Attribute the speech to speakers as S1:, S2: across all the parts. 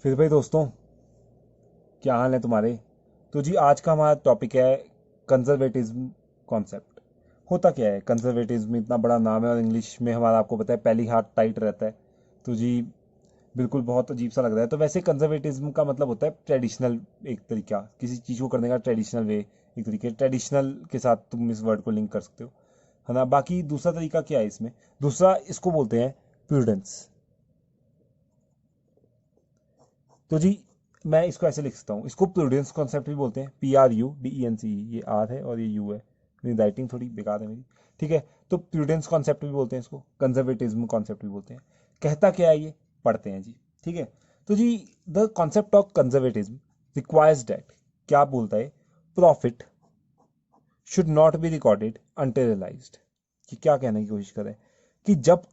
S1: फिर भाई दोस्तों, क्या हाल है तुम्हारे। तो जी आज का हमारा टॉपिक है कंजर्वेटिज्म कॉन्सेप्ट। होता क्या है कंजर्वेटिज्म, इतना बड़ा नाम है और इंग्लिश में हमारा आपको पता है पहली हाथ टाइट रहता है। तो जी बिल्कुल बहुत अजीब सा लग रहा है। तो वैसे कंजर्वेटिज्म का मतलब होता है ट्रेडिशनल, एक तरीका किसी चीज़ को करने का ट्रेडिशनल वे, एक तरीके ट्रेडिशनल के साथ तुम इस वर्ड को लिंक कर सकते हो, है ना। बाकी दूसरा तरीका क्या है इसमें, दूसरा इसको बोलते हैं प्रूडेंस। तो जी मैं इसको ऐसे लिख सकता हूँ, इसको प्रूडेंस कॉन्सेप्ट भी बोलते हैं, PRUDENCE। ये आर है और ये यू है, मेरी राइटिंग थोड़ी बेकार है मेरी, ठीक है। तो प्रूडेंस कॉन्सेप्ट भी बोलते हैं इसको, कंजर्वेटिज्म कॉन्सेप्ट भी बोलते हैं। कहता क्या है ये, पढ़ते हैं जी, ठीक है। तो जी the concept of conservatism requires that, क्या बोलता है, profit should not be recorded until realised. कि क्या कहने की कोशिश करें कि जब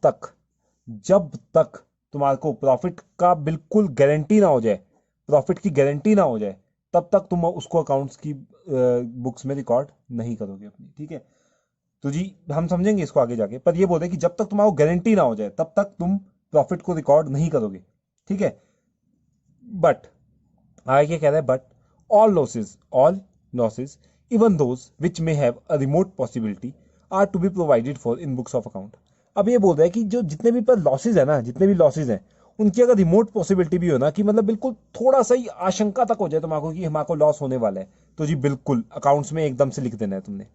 S1: तक तुम्हारे को प्रॉफिट का बिल्कुल गारंटी ना हो जाए, प्रॉफिट की गारंटी ना हो जाए, तब तक तुम उसको अकाउंट्स की बुक्स में रिकॉर्ड नहीं करोगे अपनी, ठीक है। तो जी हम समझेंगे इसको आगे जाके, पर ये बोलते हैं कि जब तक तुम्हारा गारंटी ना हो जाए तब तक तुम प्रॉफिट को रिकॉर्ड नहीं करोगे, ठीक है। बट आगे कह रहा है, but all losses even those which may have a remote possibility are to be provided for in books of account. अब ये बोल रहा है कि जो जितने भी पर लॉसेज है ना, जितने भी लॉसेज हैं, उनकी अगर रिमोट पॉसिबिलिटी भी हो ना, कि मतलब बिल्कुल थोड़ा सा ही आशंका तक हो जाए तुम्हारे कि हमारे को लॉस होने वाला है, तो जी बिल्कुल अकाउंट्स में एकदम से लिख देना है तुमने,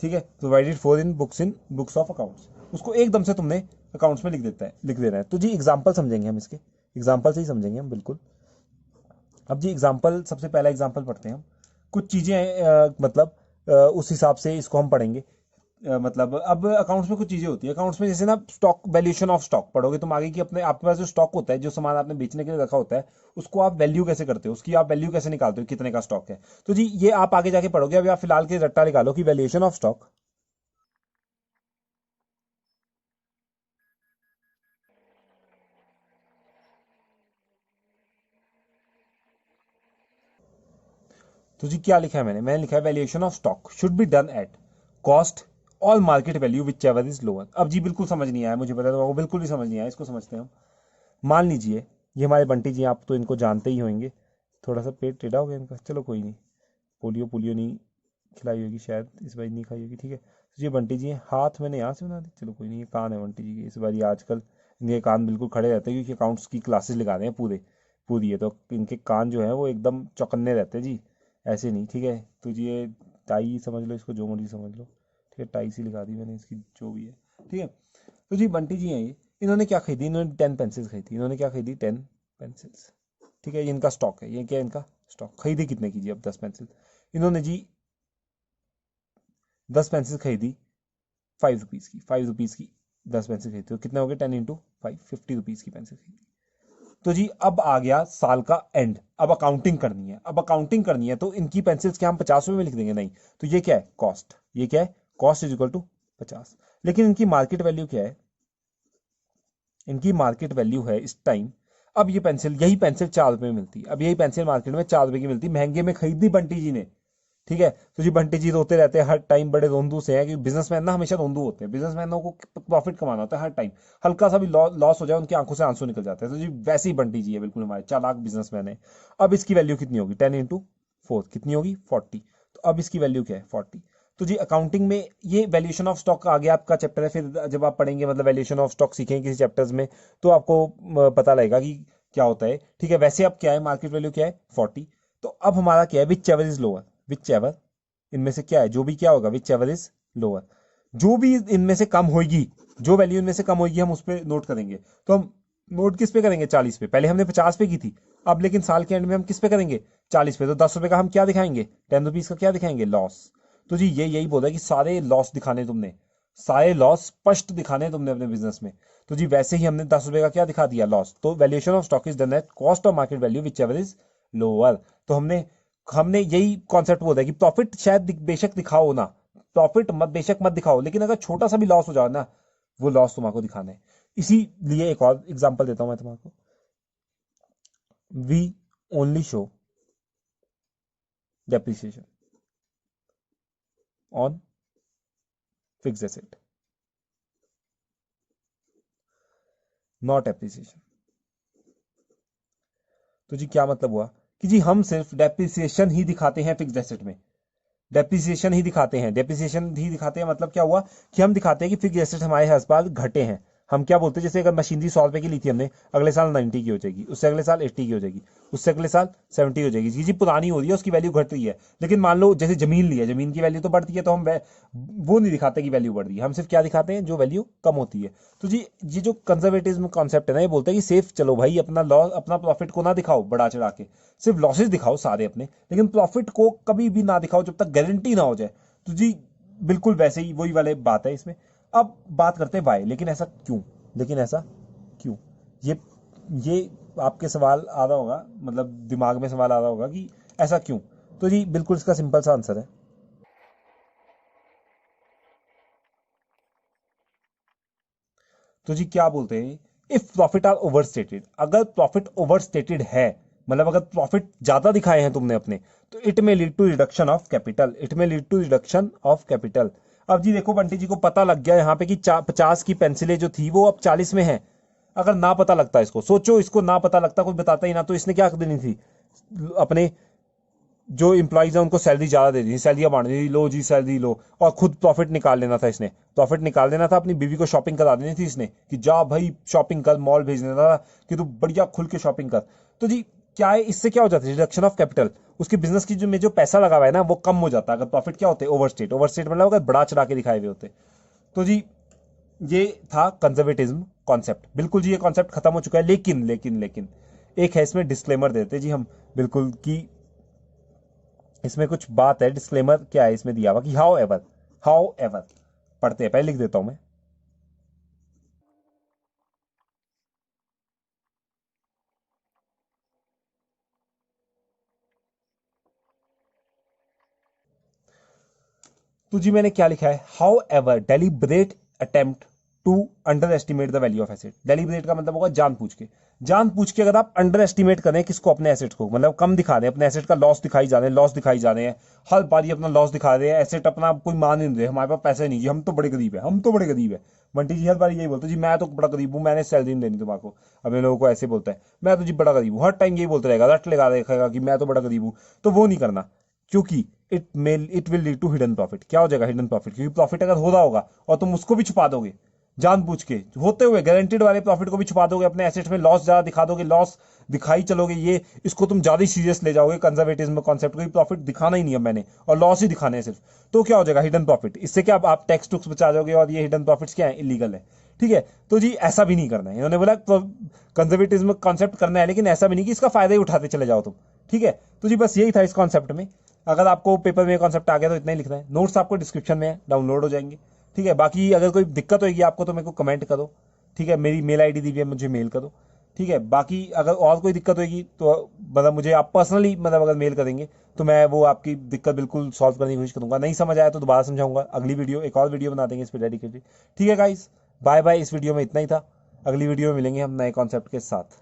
S1: ठीक है। Provided for in books of accounts, उसको एकदम से तुमने अकाउंट्स में लिख देना है। तो जी एग्जाम्पल समझेंगे हम इसके, एग्जाम्पल से ही समझेंगे हम बिल्कुल। अब जी एग्जाम्पल, सबसे पहला एग्जाम्पल पढ़ते हैं हम। कुछ चीज़ें मतलब उस हिसाब से इसको हम पढ़ेंगे। मतलब अब अकाउंट्स में कुछ चीज़ें होती है अकाउंट्स में, जैसे ना स्टॉक, वैल्यूएशन ऑफ स्टॉक पढ़ोगे तुम आगे, कि अपने आपके पास जो स्टॉक होता है, जो सामान आपने बेचने के लिए रखा होता है, उसको आप वैल्यू कैसे करते हो, उसकी आप वैल्यू कैसे निकालते हो, कितने का स्टॉक है। तो जी ये आप आगे जाके पढ़ोगे, अभी आप फिलहाल के रट्टा निकालो कि वैल्यूएशन ऑफ स्टॉक। तो जी क्या लिखा है मैंने लिखा है valuation of stock should be done at cost all market value which ever is lower. अब जी बिल्कुल समझ नहीं आया, मुझे पता है तो बिल्कुल भी समझ नहीं आया, इसको समझते हैं हम। मान लीजिए ये हमारे बंटी जी, आप तो इनको जानते ही होंगे। थोड़ा सा पेट टेढ़ा हो गया इनका, चलो कोई नहीं। पोलियो पोलियो नहीं खिलाई होगी शायद, इस बार नहीं खाई होगी, ठीक है। तो ये बंटी जी हैं, हाथ मैंने यहाँ से बना दी, चलो कोई नहीं। ये कान है बंटी जी की, इस बार ये आजकल इनके कान बिल्कुल खड़े रहते हैं, क्योंकि अकाउंट्स की क्लासेस लगा रहे हैं पूरी है, तो इनके कान जो है वो एकदम चौकन्ने रहते हैं जी, ऐसे नहीं, ठीक है। तो जी ये टाई समझ लो, इसको जो मर्जी समझ लो, ठीक है। टाई सी लगा दी मैंने इसकी, जो भी है, ठीक है। तो जी बंटी जी हैं ये, इन्होंने क्या खरीदी, इन्होंने 10 पेंसिल्स खरीदी, इन्होंने क्या खरीदी, 10 पेंसिल्स, ठीक है। ये इनका स्टॉक है, ये क्या है इनका स्टॉक। खरीदी कितने की जी, अब 10 पेंसिल इन्होंने जी 10 पेंसिल खरीदी 5 रुपीज़ की, 5 रुपीज़ की 10 पेंसिल खरीदी, तो कितने हो गए, 10 × 5, 50 रुपीज़ की पेंसिल खरीदी। तो जी अब आ गया साल का एंड, अब अकाउंटिंग करनी है, अब अकाउंटिंग करनी है, तो इनकी पेंसिल्स क्या हम 50 रुपये में लिख देंगे, नहीं। तो ये क्या है, कॉस्ट, ये क्या है, कॉस्ट इज इक्वल टू 50। लेकिन इनकी मार्केट वैल्यू क्या है, इनकी मार्केट वैल्यू है इस टाइम, अब ये पेंसिल, यही पेंसिल 4 रुपये में मिलती, अब यही पेंसिल मार्केट में 4 रुपये की मिलती, महंगे में खरीदी बंटी जी ने, ठीक है। तो जी बंटी जी रोते रहते हैं हर टाइम, बड़े रोंदू से हैं, कि बिजनेसमैन ना हमेशा रोंदू होते हैं, बिजनेसमैनों को प्रॉफिट कमाना होता है हर टाइम, हल्का सा भी लॉस हो जाए उनकी आंखों से आंसू निकल जाते हैं। तो जी वैसे ही बंटी जी है, बिल्कुल हमारे चालाक बिजनेसमैन है। अब इसकी वैल्यू कितनी होगी, 10 × 4 कितनी होगी, 40। तो अब इसकी वैल्यू क्या है, 40। तो जी अकाउंटिंग में ये वैल्यूएशन ऑफ स्टॉक आगे आपका चैप्टर है, फिर जब आप पढ़ेंगे, मतलब वैल्यूएशन ऑफ स्टॉक सीखेंगे किसी चैप्टर्स में, तो आपको पता लगेगा कि क्या होता है, ठीक है। वैसे अब क्या है, मार्केट वैल्यू क्या है, 40। तो अब हमारा क्या है, which ever is lower, which ever इनमें से क्या है, जो भी क्या होगा, विच एवर इज लोअर, जो भी इनमें से कम होगी, जो वैल्यू इनमें से कम होगी हम उस पर नोट करेंगे। तो हम नोट किस पे करेंगे, 40 पे, पहले हमने 50 पे की थी, अब लेकिन साल के एंड में हम किस पे करेंगे, 40 पे। तो 10 रुपए का हम क्या दिखाएंगे, 10 रुपीज का क्या दिखाएंगे, लॉस। तो जी ये यही बोला कि सारे लॉस दिखाने तुमने, सारे लॉस स्पष्ट दिखाने तुमने अपने बिजनेस में। तो जी वैसे ही हमने 10 रुपए का क्या दिखा दिया, लॉस। तो valuation of stock is done at cost of market value which ever is lower. तो हमने हमने यही कॉन्सेप्ट बोला है कि प्रॉफिट शायद बेशक दिखाओ ना, प्रॉफिट मत बेशक मत दिखाओ, लेकिन अगर छोटा सा भी लॉस हो जाए ना, वो लॉस तुम्हारे दिखाना है। इसीलिए एक और एग्जांपल देता हूं मैं तुम्हारे, we only show depreciation on fix asset, not appreciation तो जी क्या मतलब हुआ कि जी हम सिर्फ डेप्रिसिएशन ही दिखाते हैं फिक्स्ड एसेट में, डेप्रिसिएशन ही दिखाते हैं, डेप्रिसिएशन ही दिखाते हैं। मतलब क्या हुआ कि हम दिखाते हैं कि फिक्स्ड एसेट हमारे आसपास घटे हैं। हम क्या बोलते हैं, जैसे अगर मशीनरी 100 रुपए की ली थी हमने, अगले साल 90 की हो जाएगी, उससे अगले साल 80 की हो जाएगी, उससे अगले साल 70 हो जाएगी। जी पुरानी हो रही है, उसकी वैल्यू घट रही है। लेकिन मान लो जैसे जमीन ली है, जमीन की वैल्यू तो बढ़ती है, तो हम वो नहीं दिखाते कि वैल्यू बढ़ रही है, हम सिर्फ क्या दिखाते हैं, जो वैल्यू कम होती है। तो जी ये जो कंजर्वेटिज्म कॉन्सेप्ट है ना, ये बोलता है कि सेफ चलो भाई, अपना लॉस, अपना प्रॉफिट को ना दिखाओ बढ़ा चढ़ा के, सिर्फ लॉसेस दिखाओ सारे अपने, लेकिन प्रॉफिट को कभी भी ना दिखाओ जब तक गारंटी ना हो जाए। तो जी बिल्कुल वैसे ही वही वाले बात है इसमें। अब बात करते हैं वाई, लेकिन ऐसा क्यों, लेकिन ऐसा क्यों, ये ये आपके सवाल आ रहा होगा, मतलब दिमाग में सवाल आ रहा होगा कि ऐसा क्यों। तो जी बिल्कुल इसका सिंपल सा आंसर है। तो जी क्या बोलते हैं, if profit are over stated, अगर प्रॉफिट ओवर स्टेटेड है, मतलब अगर प्रॉफिट ज्यादा दिखाए हैं तुमने अपने, तो it may lead to reduction of capital, it may lead to reduction of capital. अब जी देखो बंटी जी को पता लग गया यहाँ पे कि 50 की पेंसिलें जो थी वो अब 40 में है। अगर ना पता लगता, इसको सोचो, इसको ना पता लगता, कोई बताता ही ना, तो इसने क्या देनी थी, अपने जो इंप्लॉइज है उनको सैलरी ज्यादा दे दी, सैलरियां बांट दी, लो जी सैलरी लो, और खुद प्रॉफिट निकाल लेना था इसने, प्रॉफिट निकाल देना था, अपनी बीवी को शॉपिंग करा देनी थी इसने कि जा भाई शॉपिंग कर, मॉल भेज देना था कि तू बढ़िया खुल के शॉपिंग कर। तो जी क्या है, इससे क्या हो जाता है, रिडक्शन ऑफ कैपिटल, उसके बिजनेस की जो पैसा लगा हुआ है ना वो कम हो जाता है। अगर प्रॉफिट क्या होते हैं, ओवरस्टेट, ओवरस्टेट मतलब अगर बढ़ा चढ़ा के दिखाए हुए होते। तो जी ये था कंजर्वेटिज्म कॉन्सेप्ट, बिल्कुल जी ये कॉन्सेप्ट खत्म हो चुका है। लेकिन लेकिन लेकिन एक है, इसमें डिस्क्लेमर देते जी हम बिल्कुल कि इसमें कुछ बात है, डिस्क्लेमर क्या है इसमें दिया हुआ कि हाउ एवर पढ़ते हैं, पहले लिख देता हूं मैं। तो जी मैंने क्या लिखा है, however deliberate attempt to underestimate the value of asset. Deliberate का मतलब होगा जान पूछ के अगर आप अंडर एस्टिमेट करें किसको, अपने एसेट को, मतलब कम दिखा रहे हैं, अपने एसेट का लॉस दिखाई जा रहे हैं, लॉस दिखाई जा रहे हैं, हर बारी अपना लॉस दिखा रहे हैं, एसेट अपना कोई मान नहीं रहे, हमारे पास पैसे नहीं जी, हम तो बड़े गरीब है, हम तो बड़े गरीब है। बंटी जी हर बार यही बोलते जी, मैं तो बड़ा गरीब हूँ, मैंने सैलरी नहीं देनी तुम्हारे, अपने लोगों को ऐसे बोलता है, मैं तो जी बड़ा गरीब हूँ, हर टाइम यही बोलते रहेगा, रट लगा देखेगा कि मैं तो बड़ा गरीब हूँ। तो वो नहीं करना, क्योंकि it will lead to hidden profit. क्या हो जाएगा हिडन प्रॉफिट, क्योंकि प्रॉफिट अगर हो रहा होगा और तुम उसको भी छुपा दोगे, जानबूझ के होते हुए गारंटीड वाले प्रॉफिट को भी छुपा दोगे, अपने एसेट में लॉस ज्यादा दिखा दोगे, लॉस दिखाई चलोगे, ये इसको तुम ज्यादा सीरियस ले जाओगे कंजर्वेटिज्म कॉन्सेप्ट को, प्रॉफिट दिखाना ही नहीं है मैंने और लॉस ही दिखाने हैं सिर्फ। तो क्या हो जाएगा हिडन प्रॉफिट, इससे क्या आप टैक्स टुक्स बचा जाओगे, और ये हिडन प्रॉफिट्स क्या है, इलीगल है। ठीक है, तो जी ऐसा भी नहीं करना है, इन्होंने बोला कंजर्वेटिज्म कॉन्सेप्ट करना है, लेकिन ऐसा भी नहीं कि इसका फायदा ही उठाते चले जाओ तुम। ठीक है, तो जी बस यही था इस कॉन्सेप्ट में। अगर आपको पेपर में कॉन्सेप्ट आ गया तो इतना ही लिखना है, नोट्स आपको डिस्क्रिप्शन में डाउनलोड हो जाएंगे। ठीक है, बाकी अगर कोई दिक्कत होगी आपको तो मेरे को कमेंट करो। ठीक है, मेरी मेल आईडी दी हुई है, मुझे मेल करो। ठीक है, बाकी अगर और कोई दिक्कत होगी तो मतलब मुझे आप पर्सनली, मतलब अगर मेल करेंगे तो मैं वो आपकी दिक्कत बिल्कुल सॉल्व करने की कोशिश करूंगा। नहीं समझ आया तो दोबारा समझाऊंगा, अगली वीडियो, एक और वीडियो बना देंगे इस पर डेडिकेटेड। ठीक है गाइस, बाय बाय, इस वीडियो में इतना ही था, अगली वीडियो में मिलेंगे हम नए कॉन्सेप्ट के साथ।